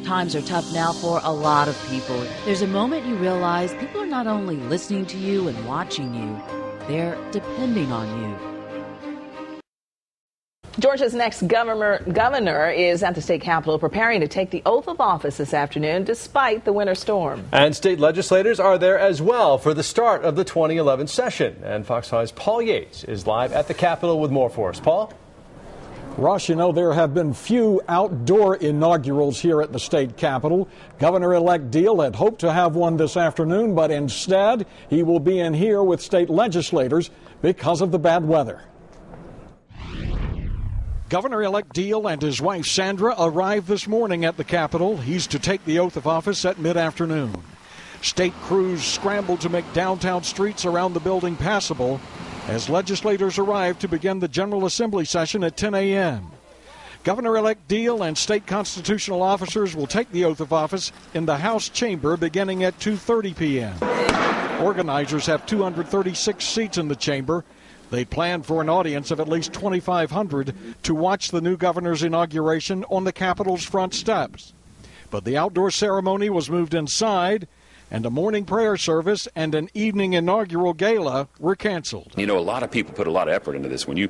Times are tough now for a lot of people. There's a moment you realize people are not only listening to you and watching you, they're depending on you. Georgia's next governor is at the state capitol preparing to take the oath of office this afternoon despite the winter storm. And state legislators are there as well for the start of the 2011 session. And Fox 5's Paul Yates is live at the Capitol with more for us. Paul? Ross, you know, there have been few outdoor inaugurals here at the state capitol. Governor-elect Deal had hoped to have one this afternoon, but instead he will be in here with state legislators because of the bad weather. Governor-elect Deal and his wife Sandra arrived this morning at the Capitol. He's to take the oath of office at mid-afternoon. State crews scrambled to make downtown streets around the building passable as legislators arrived to begin the General Assembly session at 10 a.m. Governor-elect Deal and state constitutional officers will take the oath of office in the House chamber beginning at 2:30 p.m. Organizers have 236 seats in the chamber. They planned for an audience of at least 2,500 to watch the new governor's inauguration on the Capitol's front steps. But the outdoor ceremony was moved inside, and a morning prayer service and an evening inaugural gala were canceled. You know, a lot of people put a lot of effort into this. When you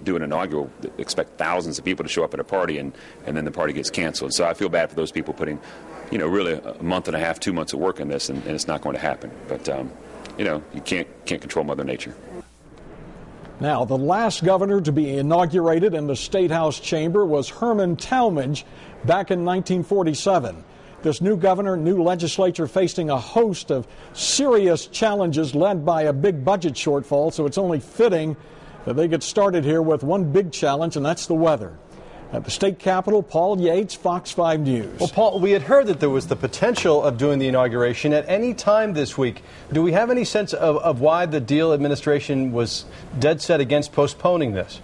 do an inaugural, expect thousands of people to show up at a party, and then the party gets canceled. So I feel bad for those people putting, really a month and a half, 2 months of work in this, and it's not going to happen. But, you can't control Mother Nature. Now, the last governor to be inaugurated in the State House chamber was Herman Talmadge back in 1947. This new governor, new legislature facing a host of serious challenges led by a big budget shortfall, so it's only fitting that they get started here with one big challenge, and that's the weather. At the state capitol, Paul Yates, Fox 5 News. Well, Paul, we had heard that there was the potential of doing the inauguration at any time this week. Do we have any sense of why the Deal administration was dead set against postponing this?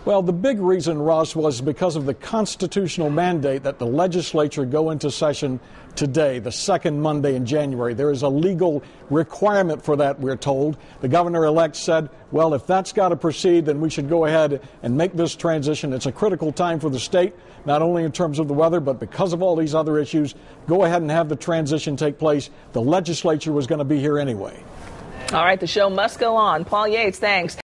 Well, the big reason, Ross, was because of the constitutional mandate that the legislature go into session today, the second Monday in January. There is a legal requirement for that, we're told. The governor-elect said, well, if that's got to proceed, then we should go ahead and make this transition. It's a critical time for the state, not only in terms of the weather, but because of all these other issues. Go ahead and have the transition take place. The legislature was going to be here anyway. All right, the show must go on. Paul Yates, thanks.